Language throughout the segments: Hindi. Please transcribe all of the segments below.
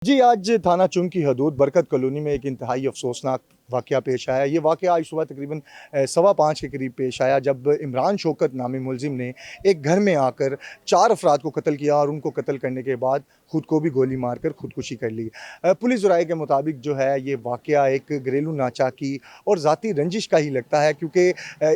जी, आज थाना चुंग की हदूद बरकत कॉलोनी में एक इंतहाई अफसोसनाक वाक़या पेश आया। ये वाक़या आज सुबह तकरीबन 5:15 के करीब पेश आया, जब इमरान शौकत नामी मुलज़िम ने एक घर में आकर 4 अफ़राद को कत्ल किया और उनको कत्ल करने के बाद खुद को भी गोली मारकर खुदकुशी कर ली। पुलिस ज़राए के मुताबिक जो है ये वाक़या एक घरेलू नाचाकी और ज़ाती रंजिश का ही लगता है, क्योंकि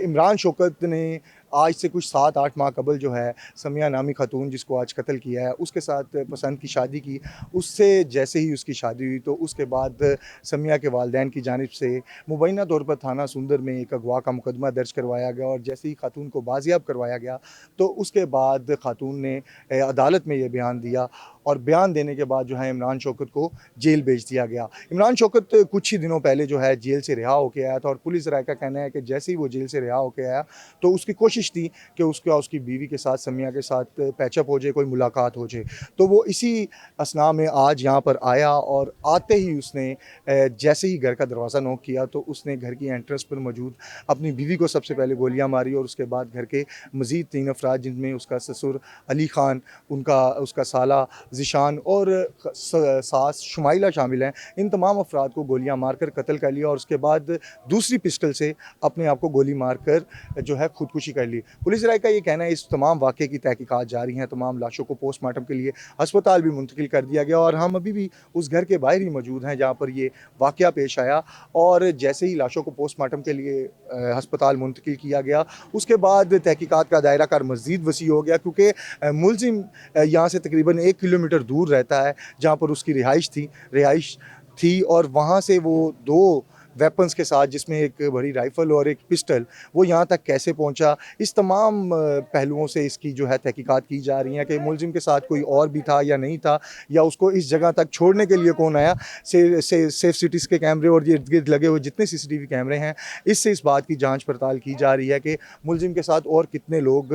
इमरान शौकत ने आज से कुछ 7-8 माह कबल जो है समिया नामी खातून जिसको आज कत्ल किया है, उसके साथ पसंद की शादी की। उससे जैसे ही उसकी शादी हुई तो उसके बाद समिया के वालिदैन की जानिब से मुबैना तौर पर थाना सुंदर में एक अगवा का मुकदमा दर्ज करवाया गया और जैसे ही खातून को बाजियाब करवाया गया तो उसके बाद खातून ने अदालत में ये बयान दिया और बयान देने के बाद जो है इमरान शौकत को जेल भेज दिया गया। इमरान शौकत कुछ ही दिनों पहले जो है जेल से रिहा होकर आया था और पुलिस राय का कहना है कि जैसे ही वो जेल से रिहा होकर आया तो उसकी कोशिश थी कि उसकी बीवी के साथ समिया के साथ पैचअप हो जाए, कोई मुलाकात हो जाए। तो वो इसी असना में आज यहाँ पर आया और आते ही उसने जैसे ही घर का दरवाज़ा नॉक किया तो उसने घर की एंट्रेंस पर मौजूद अपनी बीवी को सबसे पहले गोलियां मारी और उसके बाद घर के मज़ीद 3 अफराद जिनमें उसका ससुर अली ख़ान, उसका साला ज़िशान और सास शुमाइला शामिल हैं, इन तमाम अफराद को गोलियां मारकर कत्ल कर लिया और उसके बाद दूसरी पिस्टल से अपने आप को गोली मारकर जो है खुदकुशी कर ली। पुलिस राय का ये कहना है इस तमाम वाक़े की तहकीकात जारी हैं, तमाम लाशों को पोस्टमार्टम के लिए अस्पताल भी मुंतकिल कर दिया गया और हम अभी भी उस घर के बाहर ही मौजूद हैं जहाँ पर ये वाक़या पेश आया। और जैसे ही लाशों को पोस्टमार्टम के लिए अस्पताल मुंतकिल किया गया, उसके बाद तहकीकात का दायरा कार मज़ीद वसी हो गया, क्योंकि मुलज़िम यहाँ से तकरीबन 1 किलोमीटर दूर रहता है जहाँ पर उसकी रिहाइश थी और वहाँ से वो 2 वेपन्स के साथ, जिसमें एक बड़ी राइफ़ल और एक पिस्टल, वो यहाँ तक कैसे पहुँचा, इस तमाम पहलुओं से इसकी जो है तहकीकात की जा रही है कि मुलज़िम के साथ कोई और भी था या नहीं था, या उसको इस जगह तक छोड़ने के लिए कौन आया। सेफ सिटीज़ के कैमरे और ये इर्द-गिर्द लगे हुए जितने सीसीटीवी कैमरे हैं, इससे इस बात की जाँच पड़ताल की जा रही है कि मुलज़िम के साथ और कितने लोग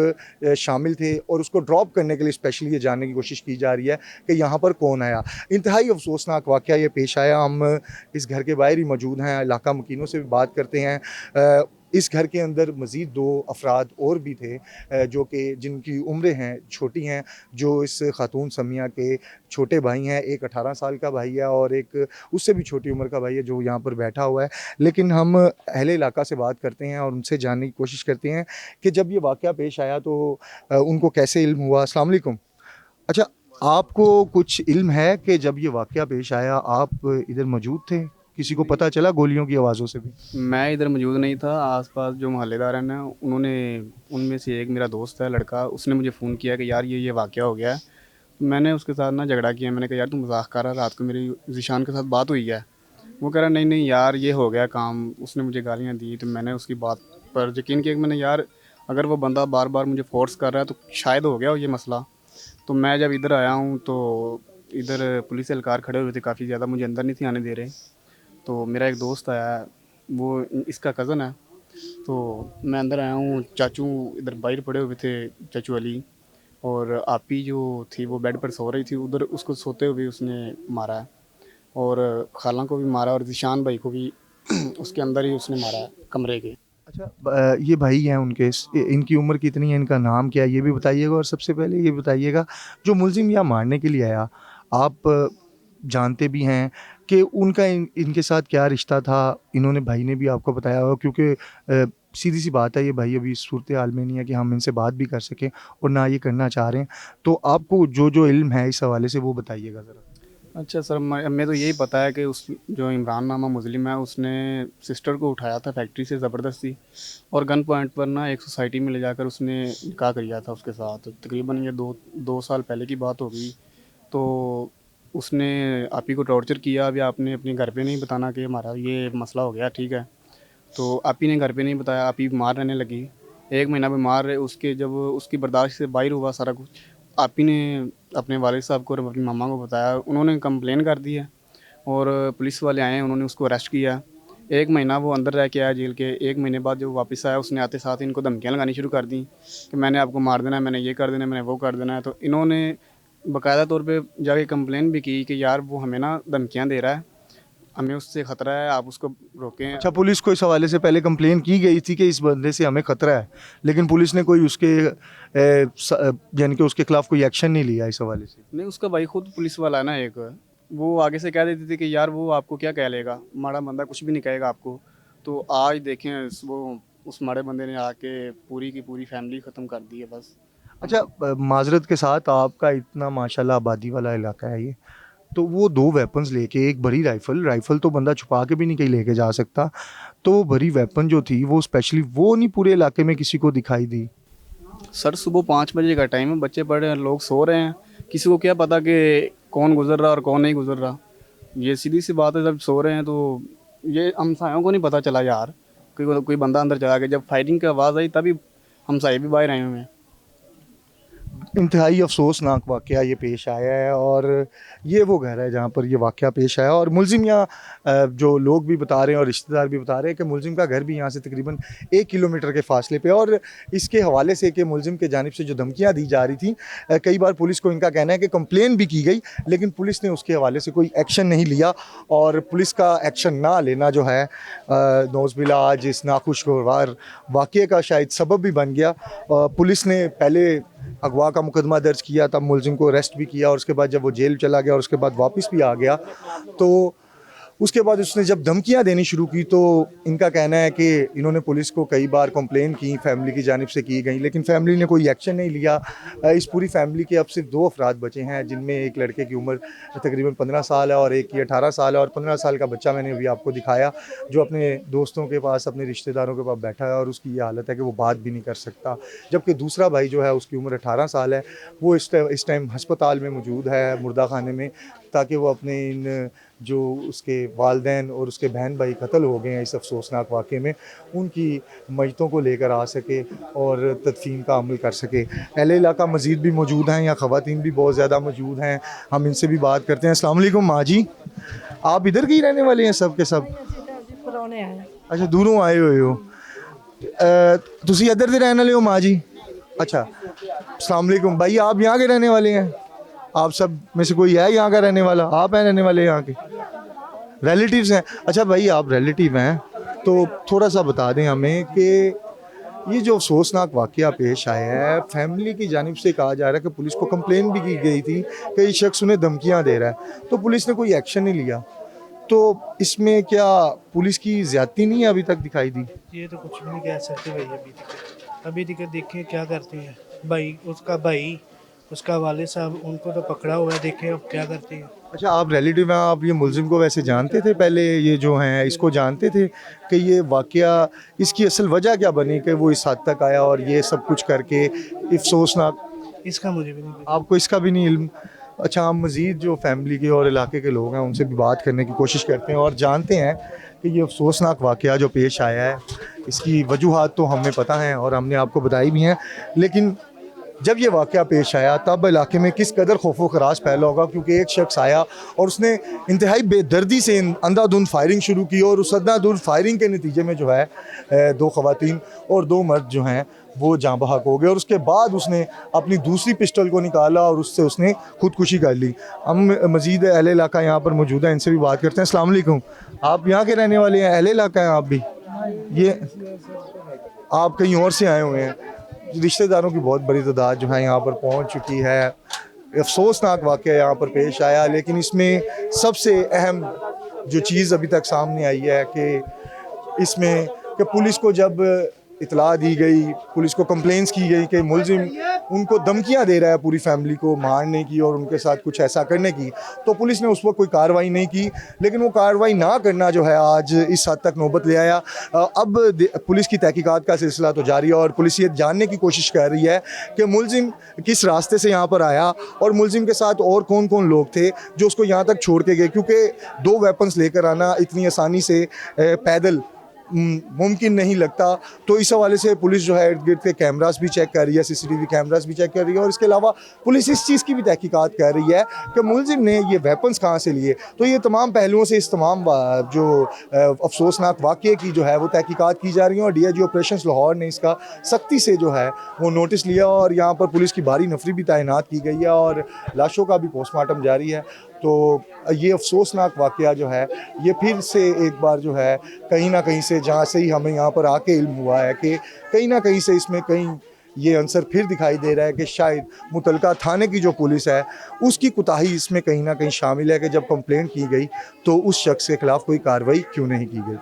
शामिल थे और उसको ड्रॉप करने के लिए स्पेशली ये जानने की कोशिश की जा रही है कि यहाँ पर कौन आया। इंतहाई अफ़सोसनाक वाक़या ये पेश आया। हम इस घर के बाहर ही मौजूद हैं, इलाका मुकीनों से भी बात करते हैं। इस घर के अंदर मज़ीद 2 अफराद और भी थे जो कि जिनकी उम्रें हैं छोटी हैं, जो इस खातून समिया के छोटे भाई हैं। एक 18 साल का भाई है और एक उससे भी छोटी उम्र का भाई है जो यहाँ पर बैठा हुआ है। लेकिन हम अहले इलाका से बात करते हैं और उनसे जानने की कोशिश करते हैं कि जब ये वाक़या पेश आया तो उनको कैसे इल्म हुआ। अस्सलाम वालेकुम। अच्छा, आपको कुछ इल्म है कि जब ये वाक़या पेश आया आप इधर मौजूद थे? किसी को पता चला गोलियों की आवाज़ों से भी? मैं इधर मौजूद नहीं था। आसपास जो मोहल्लेदार हैं ना, उन्होंने उनमें से एक मेरा दोस्त है लड़का, उसने मुझे फ़ोन किया कि यार ये वाक़या हो गया है। तो मैंने उसके साथ ना झगड़ा किया। मैंने कहा यार तू मज़ाक कर रहा है, रात को मेरी ज़ीशान के साथ बात हुई है। वो कह रहा नहीं नहीं यार ये हो गया काम, उसने मुझे गालियाँ दी। तो मैंने उसकी बात पर यकीन किया कि मैंने यार अगर वो बंदा बार बार मुझे फ़ोर्स कर रहा है तो शायद हो गया हो ये मसला। तो मैं जब इधर आया हूँ तो इधर पुलिस एहलकार खड़े हुए थे काफ़ी ज़्यादा, मुझे अंदर नहीं थे आने दे रहे। तो मेरा एक दोस्त आया, वो इसका कज़न है। तो मैं अंदर आया हूँ, चाचू इधर बाहर पड़े हुए थे, चाचू अली, और आपी जो थी वो बेड पर सो रही थी, उधर उसको सोते हुए उसने मारा है। और खाला को भी मारा और ज़ीशान भाई को भी उसके अंदर ही उसने मारा है कमरे के। अच्छा, ये भाई हैं उनके इनकी उम्र कितनी है, इनका नाम क्या है, ये भी बताइएगा। और सबसे पहले ये बताइएगा, जो मुलज़िम यहाँ मारने के लिए आया, आप जानते भी हैं कि उनका इनके साथ क्या रिश्ता था? इन्होंने भाई ने भी आपको बताया होगा, क्योंकि सीधी-सी बात है, ये भाई अभी इस सूरत-ए-हाल में नहीं है कि हम इनसे बात भी कर सकें और ना ये करना चाह रहे हैं। तो आपको जो इल्म है इस हवाले से वो बताइएगा ज़रा। अच्छा सर, मैं तो यही पता है कि उस जो इमरान नामा मुस्लिम है उसने सिस्टर को उठाया था फैक्ट्री से ज़बरदस्ती, और गन पॉइंट पर ना एक सोसाइटी में ले जाकर उसने निकाह किया था उसके साथ। तकरीबन ये दो साल पहले की बात होगी। तो उसने आपी को टॉर्चर किया। अभी आपने अपने घर पे नहीं बताना कि हमारा ये मसला हो गया, ठीक है। तो आपी ने घर पे नहीं बताया, आपी बीमार रहने लगी। 1 महीना बीमार रहे, उसके जब उसकी बर्दाश्त से बाहर हुआ सारा कुछ, आपी ने अपने वालिद साहब को और अपनी मामा को बताया। उन्होंने कंप्लेन कर दी है और पुलिस वाले आए हैं, उन्होंने उसको अरेस्ट किया। 1 महीना वो अंदर रह के आया जेल के। 1 महीने बाद जब वापस आया, उसने आते साथ इनको धमकियाँ लगानी शुरू कर दी कि मैंने आपको मार देना है, मैंने ये कर देना है, मैंने वो कर देना है। तो इन्होंने बाकायदा तौर पे जाके कंप्लेन भी की कि यार वो हमें ना धमकियाँ दे रहा है, हमें उससे ख़तरा है, आप उसको रोकें। अच्छा, पुलिस को इस हवाले से पहले कंप्लेन की गई थी कि इस बंदे से हमें खतरा है, लेकिन पुलिस ने कोई उसके यानी कि उसके खिलाफ कोई एक्शन नहीं लिया इस हवाले से? नहीं, उसका भाई खुद पुलिस वाला है ना एक, वो आगे से कह देती थी कि यार वो आपको क्या कह लेगा, माड़ा बंदा कुछ भी नहीं कहेगा आपको। तो आज देखें वो उस माड़े बंदे ने आके पूरी की पूरी फैमिली ख़त्म कर दी है बस। अच्छा, माज़रत के साथ, आपका इतना माशाल्लाह आबादी वाला इलाका है ये, तो वो 2 वेपन्स लेके, एक बड़ी राइफ़ल, राइफ़ल तो बंदा छुपा के भी नहीं कहीं लेके जा सकता, तो वो बड़ी वेपन जो थी वो स्पेशली वो नहीं पूरे इलाके में किसी को दिखाई दी? सर सुबह 5 बजे का टाइम है, बच्चे पढ़ रहे हैं, लोग सो रहे हैं, किसी को क्या पता कि कौन गुजर रहा और कौन नहीं गुजर रहा। ये सीधी सी बात है, जब सो रहे हैं तो ये हमसायों को नहीं पता चला यार, कोई बंदा अंदर चला गया। जब फायरिंग की आवाज़ आई तभी हमसाये भी बाहर आए हुए हैं। इंतहाई अफसोसनाक वाक़या ये पेश आया है, और ये वो घर है जहाँ पर ये वाक़या पेश आया, और मुलज़िम यहाँ जो लोग भी बता रहे हैं और रिश्तेदार भी बता रहे हैं कि मुलज़िम का घर भी यहाँ से तकरीबन 1 किलोमीटर के फ़ासले पे है। और इसके हवाले से कि मुलज़िम के जानिब से जो धमकियाँ दी जा रही थी, कई बार पुलिस को इनका कहना है कि कंप्लेन भी की गई, लेकिन पुलिस ने उसके हवाले से कोई एक्शन नहीं लिया, और पुलिस का एक्शन ना लेना जो है नौज़बिल्ला आज इस नाखुशगवार वाक़ये का शायद सबब भी बन गया। पुलिस ने पहले अगवा का मुकदमा दर्ज किया, तब मुलज़िम को अरेस्ट भी किया, और उसके बाद जब वो जेल चला गया और उसके बाद वापस भी आ गया, तो उसके बाद उसने जब धमकियां देनी शुरू की, तो इनका कहना है कि इन्होंने पुलिस को कई बार कंप्लेन की, फैमिली की जानिब से की गई, लेकिन फैमिली ने कोई एक्शन नहीं लिया। इस पूरी फैमिली के अब सिर्फ 2 अफराद बचे हैं, जिनमें एक लड़के की उम्र तकरीबन 15 साल है और एक की 18 साल है, और 15 साल का बच्चा मैंने अभी आपको दिखाया, जो अपने दोस्तों के पास, अपने रिश्तेदारों के पास बैठा है, और उसकी ये हालत है कि वो बात भी नहीं कर सकता। जबकि दूसरा भाई जो है उसकी उम्र 18 साल है, वो इस टाइम हस्पताल में मौजूद है, मुर्दा खाने में, ताकि वो अपने इन जो उसके वालिदैन और उसके बहन भाई कत्ल हो गए हैं इस अफसोसनाक वाक़े में, उनकी मयतों को लेकर आ सके और तदफीन का अमल कर सके। अहले इलाका मज़ीद भी मौजूद हैं, या ख़वातीन भी बहुत ज़्यादा मौजूद हैं, हम इनसे भी बात करते हैं। अस्सलाम वालेकुम माँ जी, आप इधर के ही रहने वाले हैं सब के सब? अच्छा, दूरों आए हुए हो। तुसी इधर दे रहने वाले हो माँ जी? अच्छा, अस्सलाम वालेकुम भाई, आप यहाँ के रहने वाले हैं? आप सब में से कोई है यहाँ का रहने वाला? आप हैं रहने वाले यहाँ के? रिलेटिव्स हैं? अच्छा भाई, आप रिलेटिव हैं, तो थोड़ा सा बता दें हमें कि ये जो अफसोसनाक वाक़या पेश आया है, फैमिली की जानिब से कहा जा रहा है कि पुलिस को कंप्लेन भी की गई थी कि ये शख्स उन्हें धमकियाँ दे रहा है, तो पुलिस ने कोई एक्शन नहीं लिया, तो इसमें क्या पुलिस की ज़्यादती नहीं अभी तक दिखाई दी? ये तो कुछ भी नहीं कह सकते भाई। अभी तक देखें क्या करते हैं भाई, उसका वालिद साहब, उनको तो पकड़ा हुआ है, देखें अब क्या करते हैं। अच्छा, आप रिलेटिव हैं, आप ये मुलज़िम को वैसे जानते थे पहले, ये जो हैं इसको जानते थे कि ये वाक़या, इसकी असल वजह क्या बनी कि वो इस हद तक आया और ये सब कुछ करके अफसोसनाक? इसका मुझे भी नहीं पता। आपको इसका भी नहीं इल्म? अच्छा, हम मज़ीद जो फैमिली के और इलाके के लोग हैं उनसे भी बात करने की कोशिश करते हैं और जानते हैं कि ये अफसोसनाक वाक़या जो पेश आया है, इसकी वजूहात तो हमें पता हैं और हमने आपको बताई भी हैं, लेकिन जब ये वाक़या पेश आया तब इलाके में किस कदर खौफो खराश फैला होगा, क्योंकि एक शख्स आया और उसने इंतहाई बेदर्दी से अंधाधुंध फायरिंग शुरू की, और उस अंधाधुंध फायरिंग के नतीजे में जो है 2 ख़वातीन और 2 मर्द जो हैं वो जाँ बहक हो गए, और उसके बाद उसने अपनी दूसरी पिस्टल को निकाला और उससे उसने खुदकुशी कर ली। हम मज़ीद अहले इलाका यहाँ पर मौजूद है, इनसे भी बात करते हैं। अस्सलाम वालेकुम, आप यहाँ के रहने वाले हैं? अहले इलाका हैं आप भी? ये आप कहीं और से आए हुए हैं? रिश्तेदारों की बहुत बड़ी तादाद जो है यहाँ पर पहुँच चुकी है। अफसोसनाक वाक़या यहाँ पर पेश आया, लेकिन इसमें सबसे अहम जो चीज़ अभी तक सामने आई है कि इसमें कि पुलिस को जब इतला दी गई, पुलिस को कंप्लेंट्स की गई कि मुलज़िम उनको धमकियां दे रहा है पूरी फैमिली को मारने की और उनके साथ कुछ ऐसा करने की, तो पुलिस ने उस वक्त कोई कार्रवाई नहीं की, लेकिन वो कार्रवाई ना करना जो है आज इस हद तक नौबत ले आया। अब पुलिस की तहकीकात का सिलसिला तो जारी है और पुलिस ये जानने की कोशिश कर रही है कि मुलज़िम किस रास्ते से यहाँ पर आया और मुलज़िम के साथ और कौन कौन लोग थे जो उसको यहाँ तक छोड़ के गए, क्योंकि 2 वेपन्स लेकर आना इतनी आसानी से पैदल मुमकिन नहीं लगता। तो इस हवाले से पुलिस जो है इर्द गिर्द के कैमरास भी चेक कर रही है, CCTV कैमरास भी चेक कर रही है, और इसके अलावा पुलिस इस चीज़ की भी तहकीकात कर रही है कि मुलज़िम ने ये वेपन्स कहाँ से लिए। तो ये तमाम पहलुओं से इस तमाम जो अफसोसनाक वाक़ये की जो है वो तहकीकात की जा रही है, और DIG ऑपरेशंस लाहौर ने इसका सख्ती से जो है वो नोटिस लिया, और यहाँ पर पुलिस की भारी नफरी भी तैनात की गई है और लाशों का भी पोस्टमार्टम जारी है। तो ये अफसोसनाक वाक़या जो है ये फिर से एक बार जो है कहीं ना कहीं से, जहाँ से ही हमें यहाँ पर आके इल्म हुआ है कि कहीं ना कहीं से इसमें कहीं ये आंसर फिर दिखाई दे रहा है कि शायद मुतलका थाने की जो पुलिस है उसकी कोताही इसमें कहीं ना कहीं शामिल है कि जब कंप्लेंट की गई तो उस शख्स के खिलाफ कोई कार्रवाई क्यों नहीं की गई।